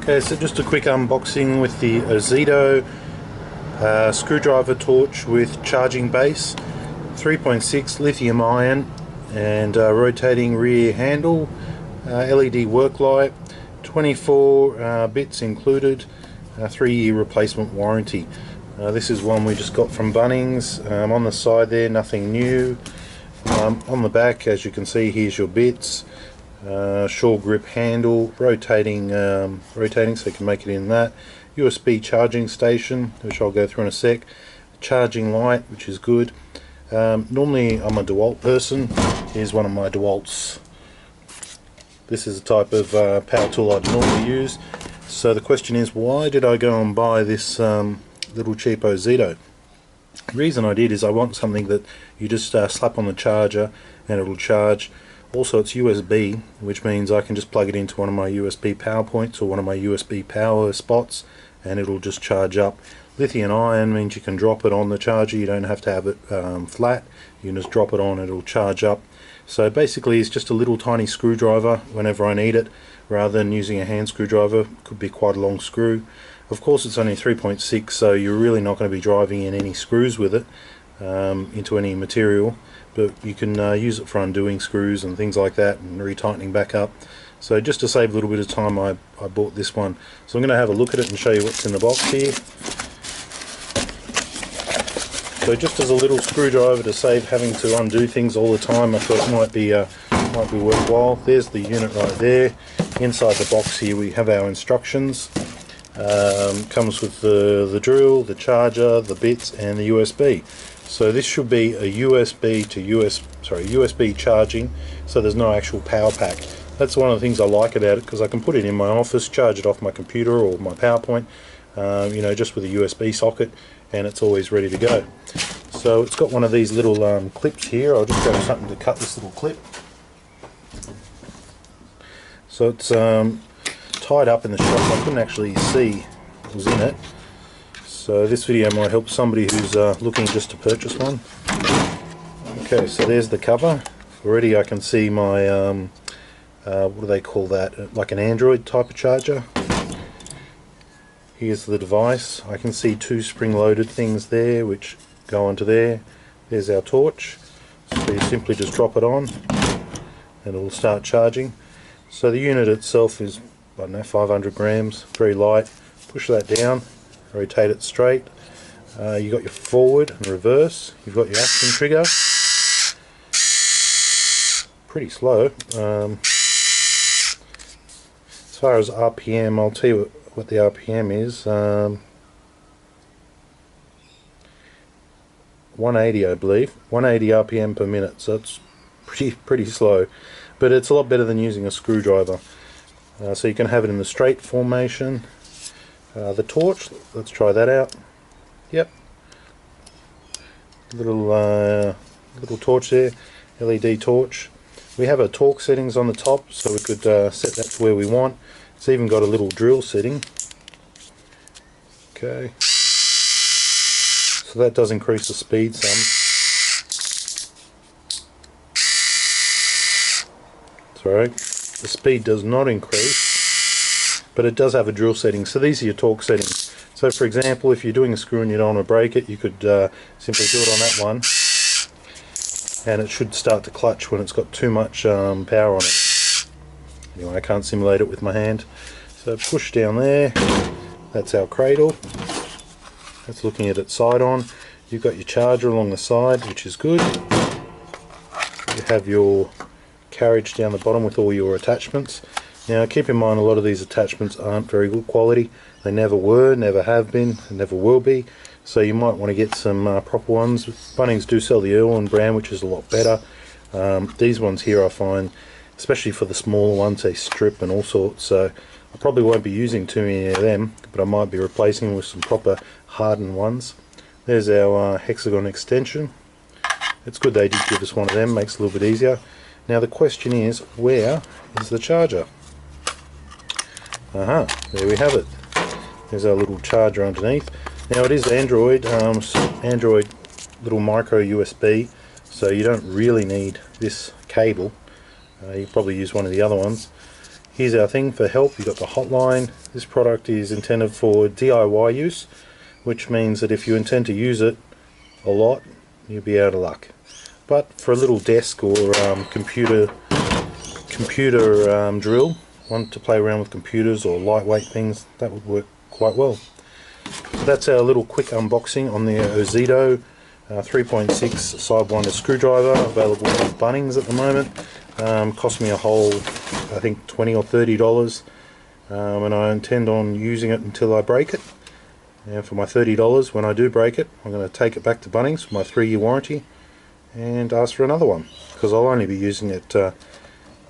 Okay, so just a quick unboxing with the Ozito screwdriver torch with charging base, 3.6 lithium ion and rotating rear handle, LED work light, 24 bits included, 3-year replacement warranty. This is one we just got from Bunnings. On the side there, nothing new. On the back, as you can see, here's your bits. Shore grip handle, rotating so you can make it in that. USB charging station, which I'll go through in a sec. Charging light, which is good. Normally I'm a DeWalt person. Here's one of my DeWalts. This is the type of power tool I'd normally use. So the question is, why did I go and buy this little cheap Ozito? The reason I did is I want something that you just slap on the charger and it'll charge. Also, it's USB, which means I can just plug it into one of my USB power points or one of my USB power spots and it'll just charge up. Lithium ion means you can drop it on the charger, you don't have to have it flat, you can just drop it on and it'll charge up. So basically it's just a little tiny screwdriver whenever I need it, rather than using a hand screwdriver. Could be quite a long screw. Of course it's only 3.6, so you're really not going to be driving in any screws with it into any material, but you can use it for undoing screws and things like that and retightening back up. So just to save a little bit of time, I bought this one. So I'm going to have a look at it and show you what's in the box here. So just as a little screwdriver to save having to undo things all the time, I thought it might be worthwhile. There's the unit right there. Inside the box here we have our instructions. Comes with the drill, the charger, the bits and the USB. So this should be a USB to USB charging, so there's no actual power pack. That's one of the things I like about it, because I can put it in my office, charge it off my computer or my PowerPoint, you know, just with a USB socket, and it's always ready to go. So it's got one of these little clips here. I'll just grab something to cut this little clip. So it's tied up in the shop. I couldn't actually see what was in it. So this video might help somebody who's looking just to purchase one. Okay, so there's the cover. Already I can see my, what do they call that? Like an Android type of charger. Here's the device. I can see 2 spring-loaded things there which go onto there. There's our torch. So you simply just drop it on and it will start charging. So the unit itself is, I don't know, 500 grams, very light. Push that down, rotate it straight. You've got your forward and reverse. You've got your action trigger. Pretty slow. As far as RPM, I'll tell you what the RPM is. 180, I believe. 180 RPM per minute. So it's pretty slow, but it's a lot better than using a screwdriver. So you can have it in the straight formation. The torch, let's try that out. Yep, little torch there, LED torch. We have our torque settings on the top, so we could set that to where we want. It's even got a little drill setting. Okay, so that does increase the speed some. Sorry, the speed does not increase, but it does have a drill setting. So these are your torque settings. So for example, if you're doing a screw and you don't want to break it, you could simply do it on that one, and it should start to clutch when it's got too much power on it. Anyway, I can't simulate it with my hand. So push down there, that's our cradle. That's looking at it side on. You've got your charger along the side, which is good. You have your carriage down the bottom with all your attachments. Now keep in mind, a lot of these attachments aren't very good quality. They never were, never have been, and never will be. So you might want to get some proper ones. Bunnings do sell the Irwin brand, which is a lot better. These ones here I find, especially for the smaller ones, they strip and all sorts. So I probably won't be using too many of them, but I might be replacing them with some proper hardened ones. There's our hexagon extension. It's good they did give us one of them, makes it a little bit easier. Now the question is, where is the charger? There we have it. There's our little charger underneath. Now it is Android, Android little micro USB, so you don't really need this cable. You probably use one of the other ones. Here's our thing for help. You've got the hotline. This product is intended for DIY use, which means that if you intend to use it a lot, you'll be out of luck. But for a little desk or computer drill, want to play around with computers or lightweight things, that would work quite well. So that's our little quick unboxing on the Ozito 3.6 Sidewinder screwdriver, available at Bunnings at the moment. Cost me a whole, I think, $20 or $30, and I intend on using it until I break it. And for my $30, when I do break it, I'm going to take it back to Bunnings for my 3-year warranty and ask for another one, because I'll only be using it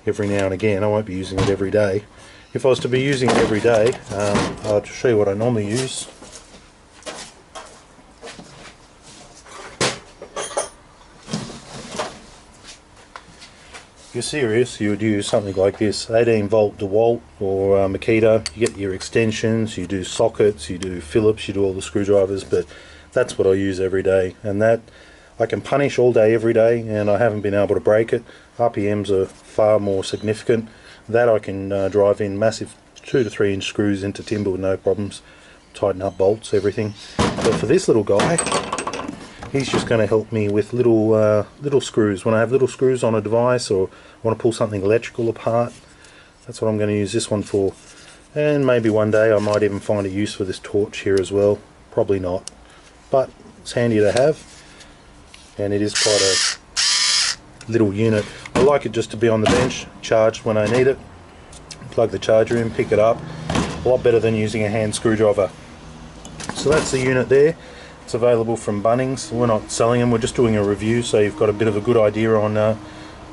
every now and again. I won't be using it every day. If I was to be using it every day, I'll show you what I normally use. If you're serious, you would use something like this, 18 volt DeWalt or Makita. You get your extensions, you do sockets, you do Phillips, you do all the screwdrivers, but that's what I use every day, and that I can punish all day every day, and I haven't been able to break it. RPMs are far more significant. That I can drive in massive 2 to 3 inch screws into timber with no problems, tighten up bolts, everything. But for this little guy, he's just going to help me with little screws. When I have little screws on a device or want to pull something electrical apart, that's what I'm going to use this one for. And maybe one day I might even find a use for this torch here as well. Probably not, but it's handy to have, and it is quite a little unit. I like it just to be on the bench, charged when I need it. Plug the charger in, pick it up. A lot better than using a hand screwdriver. So that's the unit there. It's available from Bunnings. We're not selling them, we're just doing a review, so you've got a bit of a good idea on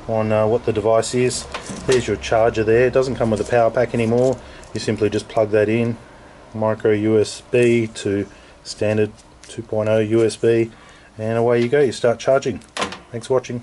what the device is. There's your charger there. It doesn't come with a power pack anymore. You simply just plug that in, micro USB to standard 2.0 USB, and away you go, you start charging. Thanks for watching.